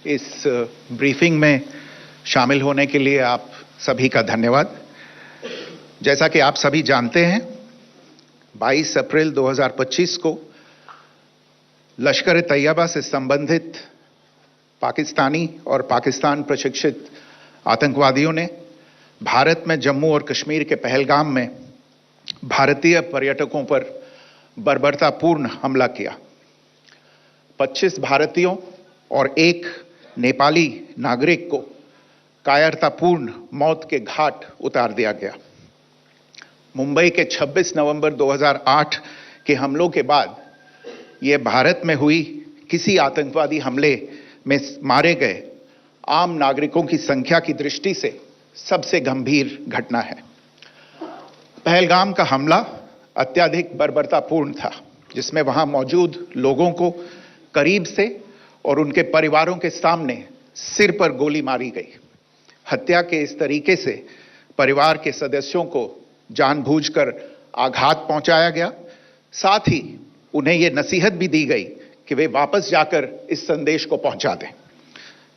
इस ब्रीफिंग में शामिल होने के लिए आप सभी का धन्यवाद। जैसा कि आप सभी जानते हैं, 22 अप्रैल 2025 को लश्कर ए तैयबा से संबंधित पाकिस्तानी और पाकिस्तान प्रशिक्षित आतंकवादियों ने भारत में जम्मू और कश्मीर के पहलगाम में भारतीय पर्यटकों पर बर्बरतापूर्ण हमला किया। 25 भारतीयों और एक नेपाली नागरिक को कायरतापूर्ण मौत के घाट उतार दिया गया। मुंबई के 26 नवंबर 2008 के हमलों के बाद यह भारत में हुई किसी आतंकवादी हमले में मारे गए आम नागरिकों की संख्या की दृष्टि से सबसे गंभीर घटना है। पहलगाम का हमला अत्यधिक बर्बरतापूर्ण था, जिसमें वहां मौजूद लोगों को करीब से और उनके परिवारों के सामने सिर पर गोली मारी गई। हत्या के इस तरीके से परिवार के सदस्यों को जानबूझकर आघात पहुंचाया गया। साथ ही उन्हें यह नसीहत भी दी गई कि वे वापस जाकर इस संदेश को पहुंचा दें।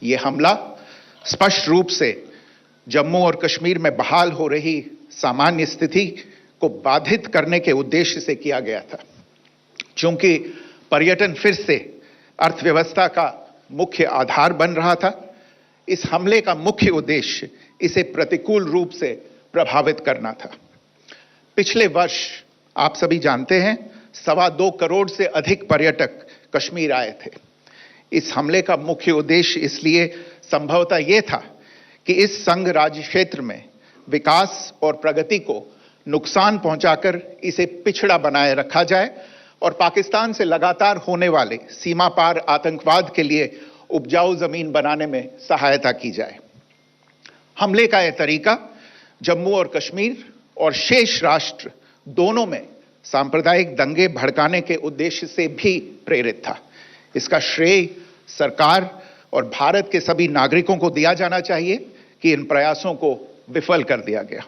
यह हमला स्पष्ट रूप से जम्मू और कश्मीर में बहाल हो रही सामान्य स्थिति को बाधित करने के उद्देश्य से किया गया था। चूंकि पर्यटन फिर से अर्थव्यवस्था का मुख्य आधार बन रहा था, इस हमले का मुख्य उद्देश्य इसे प्रतिकूल रूप से प्रभावित करना था। पिछले वर्ष आप सभी जानते हैं, 2.25 करोड़ से अधिक पर्यटक कश्मीर आए थे। इस हमले का मुख्य उद्देश्य इसलिए संभवतः यह था कि इस संघ राज्य क्षेत्र में विकास और प्रगति को नुकसान पहुंचाकर इसे पिछड़ा बनाए रखा जाए और पाकिस्तान से लगातार होने वाले सीमा पार आतंकवाद के लिए उपजाऊ जमीन बनाने में सहायता की जाए। हमले का यह तरीका जम्मू और कश्मीर और शेष राष्ट्र दोनों में सांप्रदायिक दंगे भड़काने के उद्देश्य से भी प्रेरित था। इसका श्रेय सरकार और भारत के सभी नागरिकों को दिया जाना चाहिए कि इन प्रयासों को विफल कर दिया गया।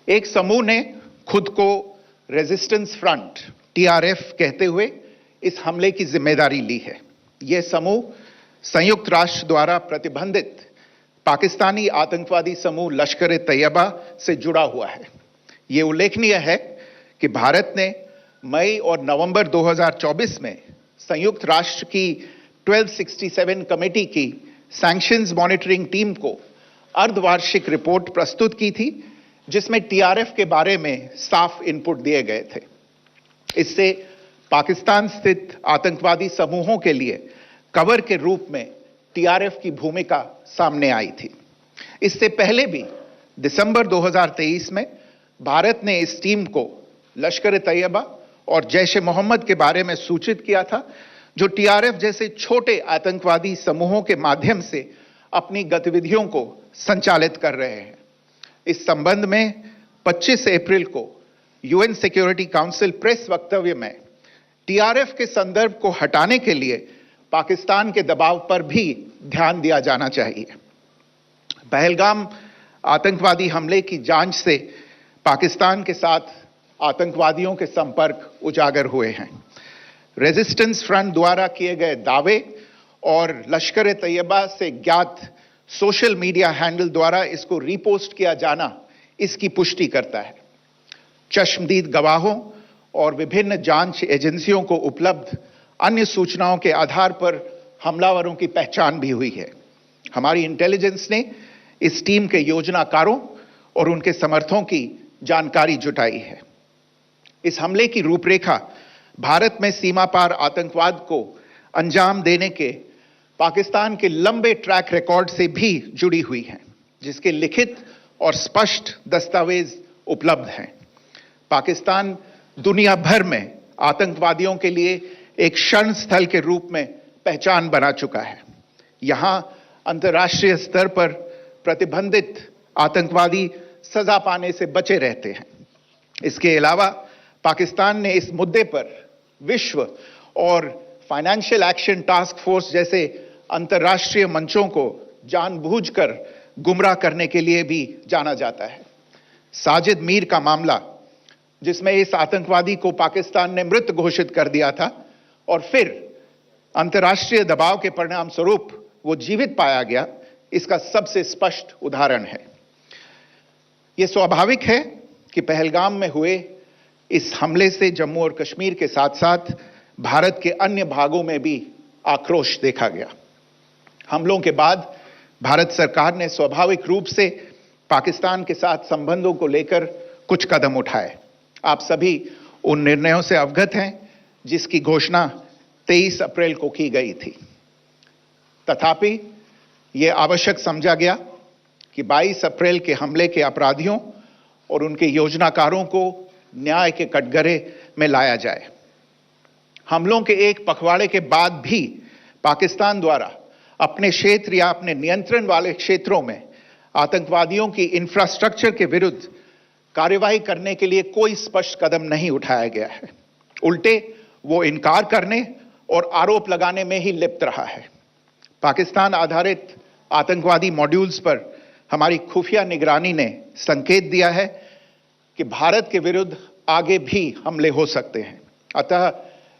एक समूह ने खुद को रेजिस्टेंस फ्रंट TRF कहते हुए इस हमले की जिम्मेदारी ली है। यह समूह संयुक्त राष्ट्र द्वारा प्रतिबंधित पाकिस्तानी आतंकवादी समूह लश्कर ए तैयबा से जुड़ा हुआ है। यह उल्लेखनीय है कि भारत ने मई और नवंबर 2024 में संयुक्त राष्ट्र की 1267 कमेटी की सैंक्शंस मॉनिटरिंग टीम को अर्धवार्षिक रिपोर्ट प्रस्तुत की थी, जिसमें TRF के बारे में साफ इनपुट दिए गए थे। इससे पाकिस्तान स्थित आतंकवादी समूहों के लिए कवर के रूप में TRF की भूमिका सामने आई थी। इससे पहले भी दिसंबर 2023 में भारत ने इस टीम को लश्कर ए तैयबा और जैश ए मोहम्मद के बारे में सूचित किया था, जो TRF जैसे छोटे आतंकवादी समूहों के माध्यम से अपनी गतिविधियों को संचालित कर रहे हैं। इस संबंध में 25 अप्रैल को UN सिक्योरिटी काउंसिल प्रेस वक्तव्य में TRF के संदर्भ को हटाने के लिए पाकिस्तान के दबाव पर भी ध्यान दिया जाना चाहिए। पहलगाम आतंकवादी हमले की जांच से पाकिस्तान के साथ आतंकवादियों के संपर्क उजागर हुए हैं। रेजिस्टेंस फ्रंट द्वारा किए गए दावे और लश्कर ए तैयबा से ज्ञात सोशल मीडिया हैंडल द्वारा इसको रीपोस्ट किया जाना इसकी पुष्टि करता है। चश्मदीद गवाहों और विभिन्न जांच एजेंसियों को उपलब्ध अन्य सूचनाओं के आधार पर हमलावरों की पहचान भी हुई है। हमारी इंटेलिजेंस ने इस टीम के योजनाकारों और उनके समर्थकों की जानकारी जुटाई है। इस हमले की रूपरेखा भारत में सीमा पार आतंकवाद को अंजाम देने के पाकिस्तान के लंबे ट्रैक रिकॉर्ड से भी जुड़ी हुई है, जिसके लिखित और स्पष्ट दस्तावेज उपलब्ध हैं। पाकिस्तान दुनिया भर में आतंकवादियों के लिए एक शरण स्थल के रूप में पहचान बना चुका है। यहां अंतर्राष्ट्रीय स्तर पर प्रतिबंधित आतंकवादी सजा पाने से बचे रहते हैं। इसके अलावा पाकिस्तान ने इस मुद्दे पर विश्व और फाइनेंशियल एक्शन टास्क फोर्स जैसे अंतर्राष्ट्रीय मंचों को जानबूझकर गुमराह करने के लिए भी जाना जाता है। साजिद मीर का मामला, जिसमें इस आतंकवादी को पाकिस्तान ने मृत घोषित कर दिया था और फिर अंतर्राष्ट्रीय दबाव के परिणाम स्वरूप वो जीवित पाया गया, इसका सबसे स्पष्ट उदाहरण है। यह स्वाभाविक है कि पहलगाम में हुए इस हमले से जम्मू और कश्मीर के साथ साथ भारत के अन्य भागों में भी आक्रोश देखा गया। हमलों के बाद भारत सरकार ने स्वाभाविक रूप से पाकिस्तान के साथ संबंधों को लेकर कुछ कदम उठाए। आप सभी उन निर्णयों से अवगत हैं जिसकी घोषणा 23 अप्रैल को की गई थी। तथापि यह आवश्यक समझा गया कि 22 अप्रैल के हमले के अपराधियों और उनके योजनाकारों को न्याय के कटघरे में लाया जाए। हमलों के एक पखवाड़े के बाद भी पाकिस्तान द्वारा अपने क्षेत्र या अपने नियंत्रण वाले क्षेत्रों में आतंकवादियों की इंफ्रास्ट्रक्चर के विरुद्ध कार्यवाही करने के लिए कोई स्पष्ट कदम नहीं उठाया गया है। उल्टे वो इनकार करने और आरोप लगाने में ही लिप्त रहा है। पाकिस्तान आधारित आतंकवादी मॉड्यूल्स पर हमारी खुफिया निगरानी ने संकेत दिया है कि भारत के विरुद्ध आगे भी हमले हो सकते हैं। अतः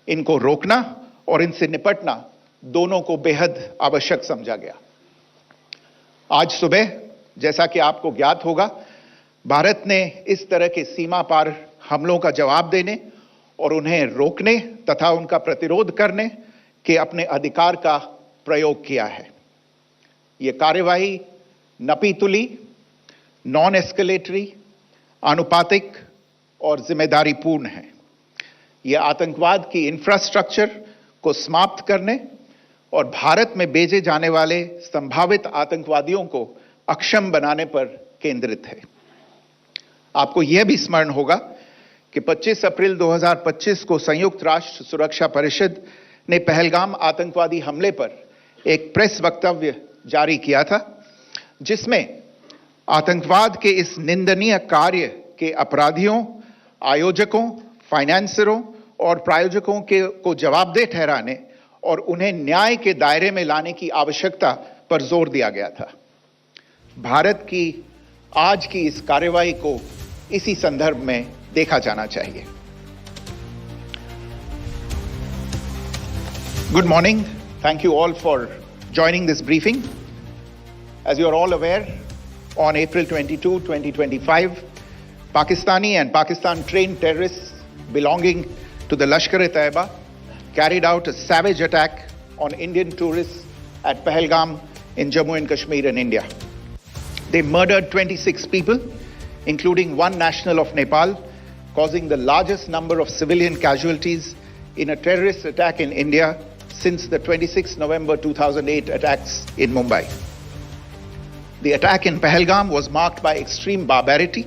इनको रोकना और इनसे निपटना दोनों को बेहद आवश्यक समझा गया। आज सुबह, जैसा कि आपको ज्ञात होगा, भारत ने इस तरह के सीमा पार हमलों का जवाब देने और उन्हें रोकने तथा उनका प्रतिरोध करने के अपने अधिकार का प्रयोग किया है। यह कार्यवाही नपीतुली, नॉन एस्केलेटरी, आनुपातिक और जिम्मेदारीपूर्ण है। यह आतंकवाद की इंफ्रास्ट्रक्चर को समाप्त करने और भारत में भेजे जाने वाले संभावित आतंकवादियों को अक्षम बनाने पर केंद्रित है। आपको यह भी स्मरण होगा कि 25 अप्रैल 2025 को संयुक्त राष्ट्र सुरक्षा परिषद ने पहलगाम आतंकवादी हमले पर एक प्रेस वक्तव्य जारी किया था, जिसमें आतंकवाद के इस निंदनीय कार्य के अपराधियों, आयोजकों, फाइनेंसरों और प्रायोजकों को जवाबदेह ठहराने और उन्हें न्याय के दायरे में लाने की आवश्यकता पर जोर दिया गया था। भारत की आज की इस कार्रवाई को इसी संदर्भ में देखा जाना चाहिए। Good morning. Thank you all for joining this briefing. As you are all aware, on April 22, 2025, Pakistani and Pakistan-trained terrorists belonging to the Lashkar-e-Taiba carried out a savage attack on Indian tourists at Pahalgam in Jammu and Kashmir in India. They murdered 26 people, including one national of Nepal, causing the largest number of civilian casualties in a terrorist attack in India since the 26 November 2008 attacks in Mumbai. The attack in Pahalgam was marked by extreme barbarity,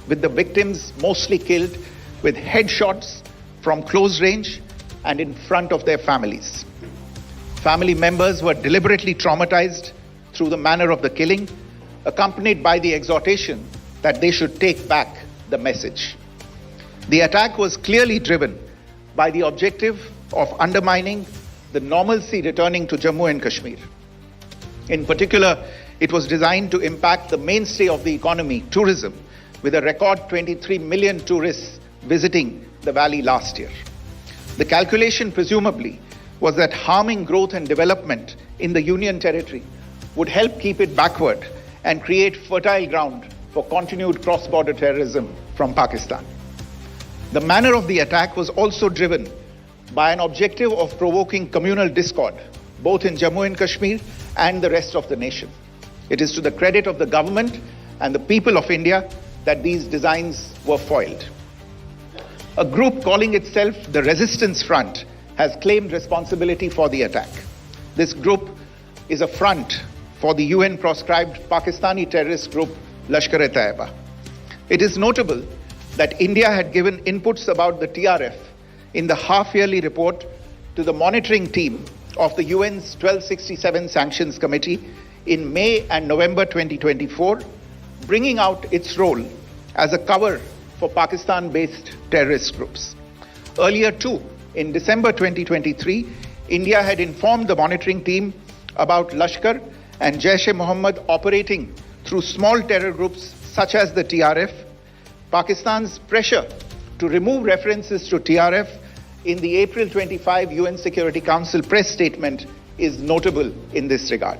with the victims mostly killed with headshots from close range and in front of their families. Family members were deliberately traumatized through the manner of the killing, accompanied by the exhortation that they should take back the message. The attack was clearly driven by the objective of undermining the normalcy returning to Jammu and Kashmir. In particular, it was designed to impact the mainstay of the economy, tourism, with a record 23 million tourists visiting the valley last year. The calculation presumably was that harming growth and development in the Union territory would help keep it backward and create fertile ground for continued cross-border terrorism from Pakistan. The manner of the attack was also driven by an objective of provoking communal discord, both in Jammu and Kashmir and the rest of the nation. It is to the credit of the government and the people of India that these designs were foiled. A group calling itself the Resistance Front has claimed responsibility for the attack. This group is a front for the UN-proscribed Pakistani terrorist group Lashkar-e-Taiba. It is notable that India had given inputs about the TRF in the half-yearly report to the monitoring team of the UN's 1267 Sanctions Committee in May and November 2024, bringing out its role as a cover for Pakistan-based terrorist groups. Earlier too, in December 2023, India had informed the monitoring team about Lashkar and Jaish-e-Mohammed operating through small terror groups such as the TRF. Pakistan's pressure to remove references to TRF in the April 25 UN Security Council press statement is notable in this regard.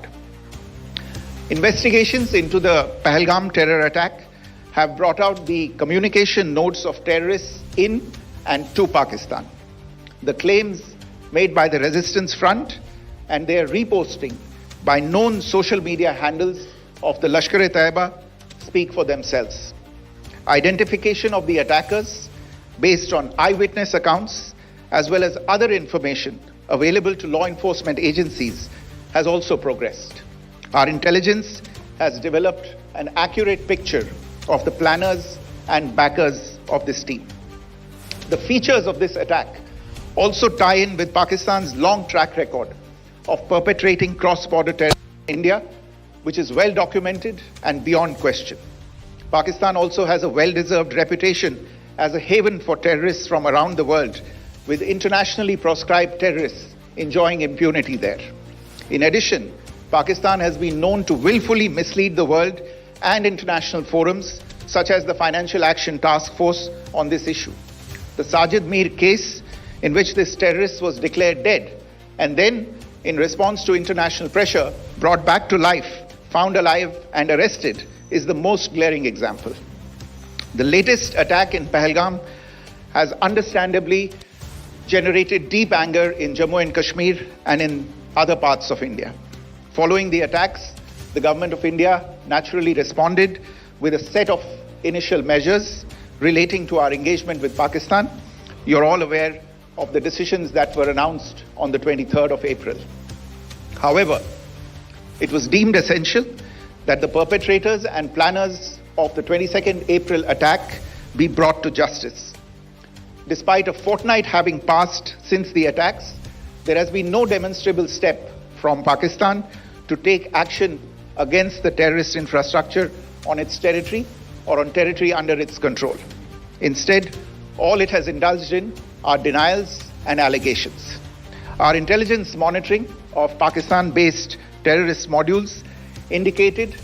Investigations into the Pahalgam terror attack have brought out the communication notes of terrorists in and to Pakistan. The claims made by the Resistance Front and their reposting by known social media handles of the Lashkar-e-Taiba speak for themselves. Identification of the attackers based on eyewitness accounts as well as other information available to law enforcement agencies has also progressed. Our intelligence has developed an accurate picture of the planners and backers of this team. The features of this attack also tie in with Pakistan's long track record of perpetrating cross-border terror in India, which is well documented and beyond question. Pakistan also has a well-deserved reputation as a haven for terrorists from around the world, with internationally proscribed terrorists enjoying impunity there. In addition, Pakistan has been known to willfully mislead the world and international forums, such as the Financial Action Task Force, on this issue. The Sajid Mir case, in which this terrorist was declared dead and then, in response to international pressure, brought back to life, found alive and arrested, is the most glaring example. The latest attack in Pahalgam has understandably generated deep anger in Jammu and Kashmir and in other parts of India. Following the attacks, the Government of India naturally responded with a set of initial measures relating to our engagement with Pakistan. You're all aware of the decisions that were announced on the 23rd of April. However, it was deemed essential that the perpetrators and planners of the 22nd April attack be brought to justice. Despite a fortnight having passed since the attacks, there has been no demonstrable step from Pakistan to take action against the terrorist infrastructure on its territory or on territory under its control. Instead, all it has indulged in are denials and allegations. Our intelligence monitoring of Pakistan-based terrorist modules indicated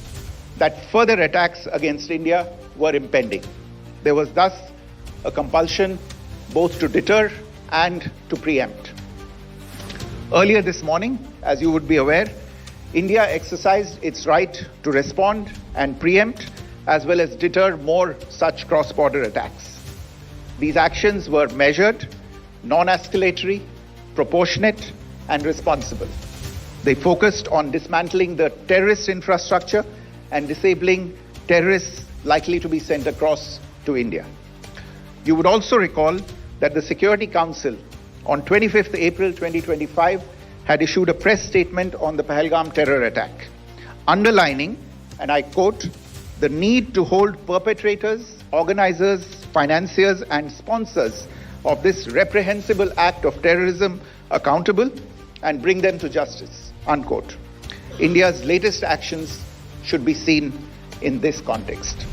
that further attacks against India were impending. There was thus a compulsion both to deter and to preempt. Earlier this morning, as you would be aware, India exercised its right to respond and preempt as well as deter more such cross-border attacks. These actions were measured, non-escalatory, proportionate, and responsible. They focused on dismantling the terrorist infrastructure and disabling terrorists likely to be sent across to India. You would also recall that the Security Council on 25th April 2025 had issued a press statement on the Pahalgam terror attack, underlining, and I quote, the need to hold perpetrators, organizers, financiers, and sponsors of this reprehensible act of terrorism accountable and bring them to justice, unquote. India's latest actions should be seen in this context.